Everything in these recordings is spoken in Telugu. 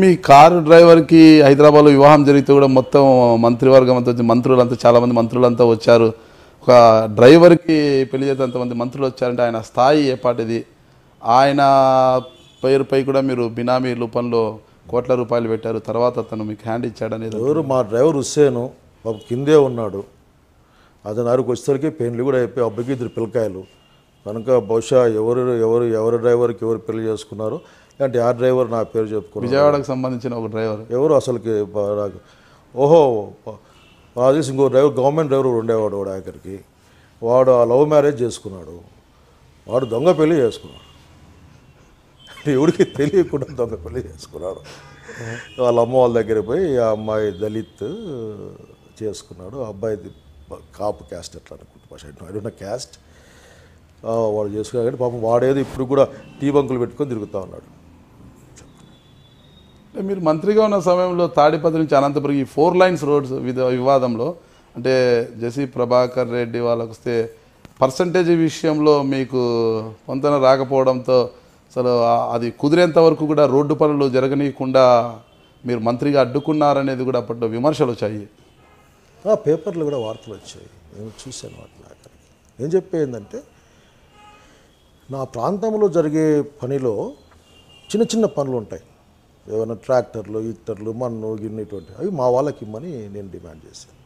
మీ కారు డ్రైవర్కి హైదరాబాద్లో వివాహం జరిగితే కూడా మొత్తం మంత్రివర్గం అంతా మంత్రులంతా చాలామంది మంత్రులంతా వచ్చారు. ఒక డ్రైవర్కి పెళ్లి చేస్తే అంతమంది మంత్రులు వచ్చారంటే ఆయన స్థాయి ఏపాటిది? ఆయన పేరుపై కూడా మీరు బినామీ రూపంలో కోట్ల రూపాయలు పెట్టారు. తర్వాత అతను మీకు హ్యాండ్ ఇచ్చాడనేది. ఎవరు మా డ్రైవర్ హుస్సేను బాబు కిందే ఉన్నాడు. అతను అరకు వచ్చేసరికి పెళ్లి కూడా అయిపోయి అబ్బాయికి 2 పిల్లకాయలు కనుక బహుశా ఎవరు డ్రైవర్కి ఎవరు పెళ్లి చేసుకున్నారో అంటే ఆ డ్రైవర్ నా పేరు చెప్పుకున్నారు. విజయవాడకు సంబంధించిన ఒక డ్రైవర్ ఎవరు అసలుకి ఓహో నాకు తెలిసి ఇంకో డ్రైవర్ గవర్నమెంట్ డ్రైవర్ ఉండేవాడు వాడు ఆఖరికి. వాడు ఆ లవ్ మ్యారేజ్ చేసుకున్నాడు. వాడు దొంగ పెళ్లి చేసుకున్నాడు. ఎవరికి తెలియకుండా దొంగ పెళ్లి చేసుకున్నాడు. వాళ్ళ అమ్మ వాళ్ళ దగ్గర పోయి ఆ అమ్మాయి దళిత్ చేసుకున్నాడు. ఆ అబ్బాయిది కాపు క్యాస్ట్ ఎట్లా అనుకుంటున్నా క్యాస్ట్ వాడు చేసుకున్నాడు. కానీ పాపం వాడేది ఇప్పుడు కూడా టీ బంకులు పెట్టుకొని తిరుగుతూ ఉన్నాడు. మీరు మంత్రిగా ఉన్న సమయంలో తాడిపత్రి నుంచి అనంతపురం ఈ 4 లైన్స్ రోడ్స్ వివాదంలో అంటే జసి ప్రభాకర్ రెడ్డి వాళ్ళకి వస్తే పర్సంటేజ్ విషయంలో మీకు పొంతన రాకపోవడంతో అసలు అది కుదిరేంత వరకు కూడా రోడ్డు పనులు జరగనీయకుండా మీరు మంత్రిగా అడ్డుకున్నారనేది కూడా అప్పట్లో విమర్శలు వచ్చాయి. పేపర్లు కూడా వార్తలు వచ్చాయి. నేను చూశాను వాటిని. ఆఖరికి ఏం చెప్పేందంటే నా ప్రాంతంలో జరిగే పనిలో చిన్న చిన్న పనులు ఉంటాయి. ఏమైనా ట్రాక్టర్లు ఈక్టర్లు మన్ను గిన్నె ఇటువంటి అవి మా వాళ్ళకి ఇమ్మని నేను డిమాండ్ చేశాను.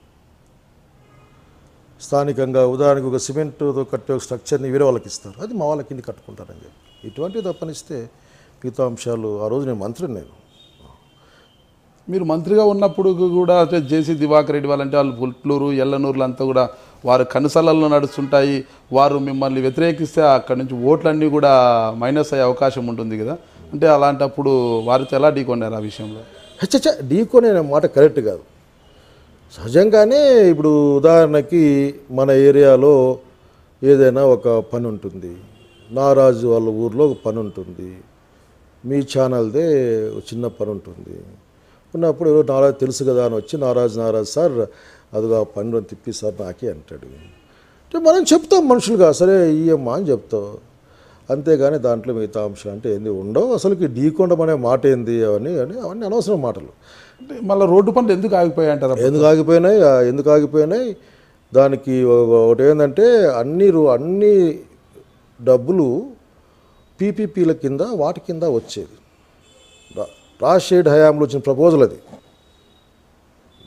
స్థానికంగా ఉదాహరణకు ఒక సిమెంట్తో కట్టే ఒక స్ట్రక్చర్ని వేరే వాళ్ళకి ఇస్తారు, అది మా వాళ్ళకి ఇంటి కట్టుకుంటారని చెప్పి ఇటువంటివి తప్పనిస్తే మిగతా అంశాలు ఆ రోజు నేను మంత్రిని. మీరు మంత్రిగా ఉన్నప్పుడు కూడా జేసీ దివాకర్ రెడ్డి వాళ్ళంటే వాళ్ళు పుట్లూరు ఎల్లనూరులు అంతా కూడా వారు కనుసలలో నడుస్తుంటాయి. వారు మిమ్మల్ని వ్యతిరేకిస్తే అక్కడి నుంచి ఓట్లన్నీ కూడా మైనస్ అయ్యే అవకాశం ఉంటుంది కదా. అంటే అలాంటప్పుడు వారితో ఎలా ఢీకొన్నారు ఆ విషయంలో? ఢీకొనే మాట కరెక్ట్ కాదు. సహజంగానే ఇప్పుడు ఉదాహరణకి మన ఏరియాలో ఏదైనా ఒక పని ఉంటుంది, నారాజు వాళ్ళ ఊర్లో ఒక పని ఉంటుంది, మీ ఛానల్దే చిన్న పని ఉంటుంది. ఉన్నప్పుడు ఎవరో నారాజు తెలుసు కదా అని వచ్చి నారాజు సార్ అదిగా పని తిప్పిస్తారు నాకే అంటాడు. అంటే మనం చెప్తాం మనుషులుగా సరే ఇయ్యమ్మా అని చెప్తాం, అంతేగాని దాంట్లో మిగతా అంశాలు అంటే ఏంది ఉండవు. అసలుకి ఢీకొండమనే మాట ఏంది అవన్నీ అనవసరం మాటలు. అంటే మళ్ళీ రోడ్డు పనులు ఎందుకు ఆగిపోయాయి అంటారు? ఎందుకు ఆగిపోయినాయి దానికి ఒకటి ఏంటంటే అన్ని డబ్బులు పీపీపీల కింద వాటి కింద వచ్చేది. రాజశేఖర్ హయాంలో వచ్చిన ప్రపోజల్ అది.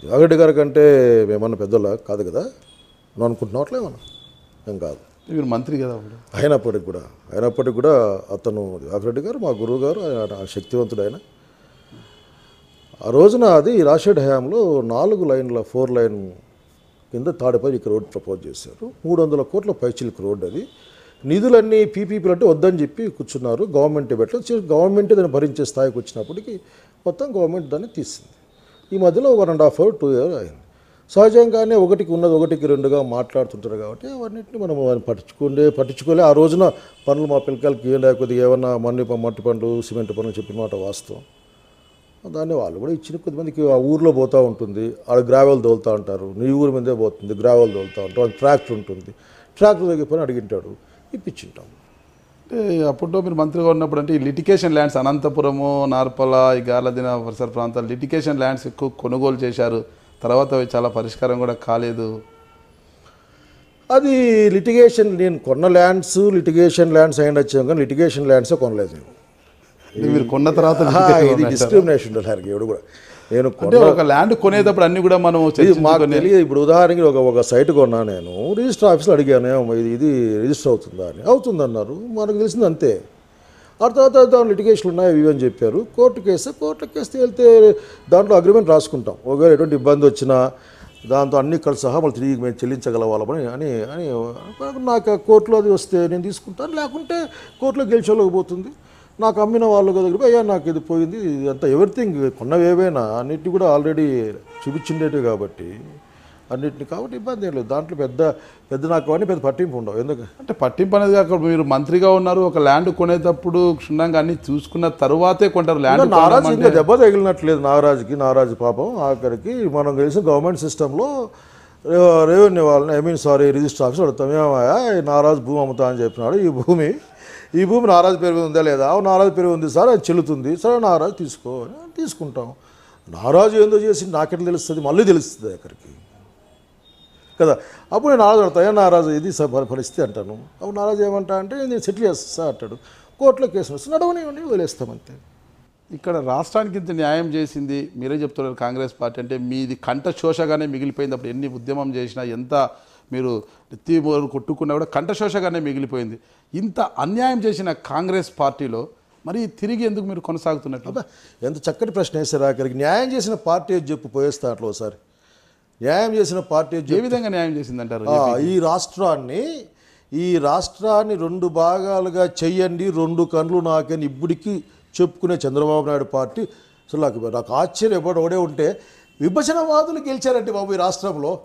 జగరెడ్డి గారి కంటే మేమన్నా పెద్దోళ్ళ కాదు కదా నువ్వు అనుకుంటున్నావు అట్లేమన్నా ఏం కాదు. మీరు మంత్రి కదా అయినప్పటికి కూడా అతను జగరెడ్డి గారు మా గురువు గారు, ఆయన శక్తివంతుడు. ఆయన ఆ రోజున అది రాజశేఖర్ హయాంలో 4 లైన్ల 4 లైన్ కింద తాడిపై ఇక్కడ రోడ్ ప్రపోజ్ చేశారు. 300 కోట్ల పైచిలకు రోడ్డు అది. నిధులన్నీ పీపీపీలు అంటే వద్దని చెప్పి కూర్చున్నారు. గవర్నమెంటే పెట్టలేదు. గవర్నమెంటే దాన్ని భరించే స్థాయికి వచ్చినప్పటికీ మొత్తం గవర్నమెంట్ దాన్ని తీసింది. ఈ మధ్యలో 1.5 year 2 years అయింది. సహజంగానే ఒకటికి ఉన్నది ఒకటికి రెండుగా మాట్లాడుతుంటారు కాబట్టి అవన్నింటినీ మనం పట్టించుకోలే. ఆ రోజున పనులు మా పిల్లకాయలకి ఏం లేకపోతే ఏమన్నా మట్టి పనులు సిమెంట్ పనులు చెప్పిన మాట వాస్తవం. దాన్ని వాళ్ళు కూడా ఇచ్చిన కొద్దిమందికి ఆ ఊర్లో పోతూ ఉంటుంది, ఆడ గ్రావెల్ తోలుతూ ఉంటారు, నీ ఊరి మీదే పోతుంది గ్రావెల్ తోలుతూ ఉంటారు, ట్రాక్టర్ ఉంటుంది, ట్రాక్టర్ దగ్గర పని అడిగింటాడు, ఇప్పించుంటాం. అంటే అప్పట్లో మీరు మంత్రిగా ఉన్నప్పుడు అంటే ఈ లిటికేషన్ ల్యాండ్స్ అనంతపురము, నార్పల, ఈ గార్లదిన పరిసర ప్రాంతాలు లిటికేషన్ ల్యాండ్స్ ఎక్కువ కొనుగోలు చేశారు. తర్వాత అవి చాలా పరిష్కారం కూడా కాలేదు. అది నేను కొన్న లిటిగేషన్ ల్యాండ్స్ అయిన వచ్చాం కానీ లిటిగేషన్ ల్యాండ్సే కొనలేదు. మీరు కొన్న తర్వాత ఇది డిస్క్రిమినేషన్ ఎవడు కూడా. నేను ఒక ల్యాండ్ కొనేటప్పుడు అన్ని కూడా మనం మాకు తెలియదు. ఇప్పుడు ఉదాహరణకి ఒక సైట్ కొన్నా, నేను రిజిస్టర్ ఆఫీస్లో అడిగాను ఇది రిజిస్టర్ అవుతుందా అని. అవుతుందన్నారు, మనకు తెలిసింది అంతే. ఆ తర్వాత దాని లిటిగేషన్లు ఉన్నాయి ఇవి అని చెప్పారు. కోర్టు కేసు వెళ్తే దాంట్లో అగ్రిమెంట్ రాసుకుంటాం. ఒకవేళ ఎటువంటి ఇబ్బంది వచ్చినా దాంతో అన్ని కలిసి సహా మళ్ళీ తిరిగి మేము చెల్లించగలవాళ్ళమని అని నాకు కోర్టులో అది వస్తే నేను తీసుకుంటాను, లేకుంటే కోర్టులో గెలిచేలోకపోతుంది. నాకు అమ్మిన వాళ్ళ దగ్గర అయ్యా నాకు ఇది పోయింది, ఇదంతా ఎవ్రీథింగ్ కొన్నవి ఏవైనా అన్నిటిని కూడా ఆల్రెడీ చూపించిండేటివి కాబట్టి అన్నింటినీ కాబట్టి ఇబ్బంది ఏం లేదు. దాంట్లో పెద్ద నాకు అవన్నీ పెద్ద పట్టింపు ఉండవు. ఎందుకంటే పట్టింపు అనేది కాక మీరు మంత్రిగా ఉన్నారు, ఒక ల్యాండ్ కొనేటప్పుడు క్షుణ్ణంగా అన్ని చూసుకున్న తరువాతే కొంటారు ల్యాండ్. నారాజు ఇంకా దెబ్బ తగిలినట్లేదు. నారాజు పాపం ఆఖరికి మనం తెలిసిన గవర్నమెంట్ సిస్టంలో రెవెన్యూ వాళ్ళని రిజిస్టర్ ఆఫీస్ అడుగుతాం, ఏమయ్యా ఈ నారాజు భూమి అమ్ముతా అని చెప్పినాడు, ఈ భూమి నారాజు పేరు మీద ఉందా లేదా? నారాజు పేరు ఉంది సార్, అది చెల్లుతుంది. సరే నారాజు తీసుకో అని తీసుకుంటాం. నారాజు ఏందో చేసి నాకెట్లా తెలుస్తుంది? మళ్ళీ తెలుస్తుంది అక్కడికి కదా. అప్పుడు నేను నారాజు అడతాను, నారాజు ఇది పరిస్థితి అంటాను. అప్పుడు నారాజు ఏమంటా అంటే నేను సెటిల్ చేస్తా అంటాడు. కోర్టులో కేసు వస్తే నడవనివ్వండి, వదిలేస్తామంతే. ఇక్కడ రాష్ట్రానికి ఇంత న్యాయం చేసింది మీరే చెప్తున్నారు కాంగ్రెస్ పార్టీ అంటే, మీది కంఠ శోషగానే మిగిలిపోయింది. అప్పుడు ఎన్ని ఉద్యమం చేసినా, ఎంత మీరు నెత్తి కొట్టుకున్నా కూడా కంఠశోషగానే మిగిలిపోయింది. ఇంత అన్యాయం చేసిన కాంగ్రెస్ పార్టీలో మరి తిరిగి ఎందుకు మీరు కొనసాగుతున్నట్లు? ఎంత చక్కటి ప్రశ్న వేసారు. ఆఖరికి న్యాయం చేసిన పార్టీ చెప్పు పోయేస్తా అట్లా ఒకసారి. న్యాయం చేసిన పార్టీ ఏ విధంగా న్యాయం చేసిందంటారు? ఈ రాష్ట్రాన్ని 2 భాగాలుగా చెయ్యండి, 2 కళ్ళు నాకని ఇప్పటికీ చెప్పుకునే చంద్రబాబు నాయుడు పార్టీ. అసలు నాకు ఆశ్చర్యం ఒకడే ఉంటే, విభజనవాదులు గెలిచారంటే బాబు ఈ రాష్ట్రంలో.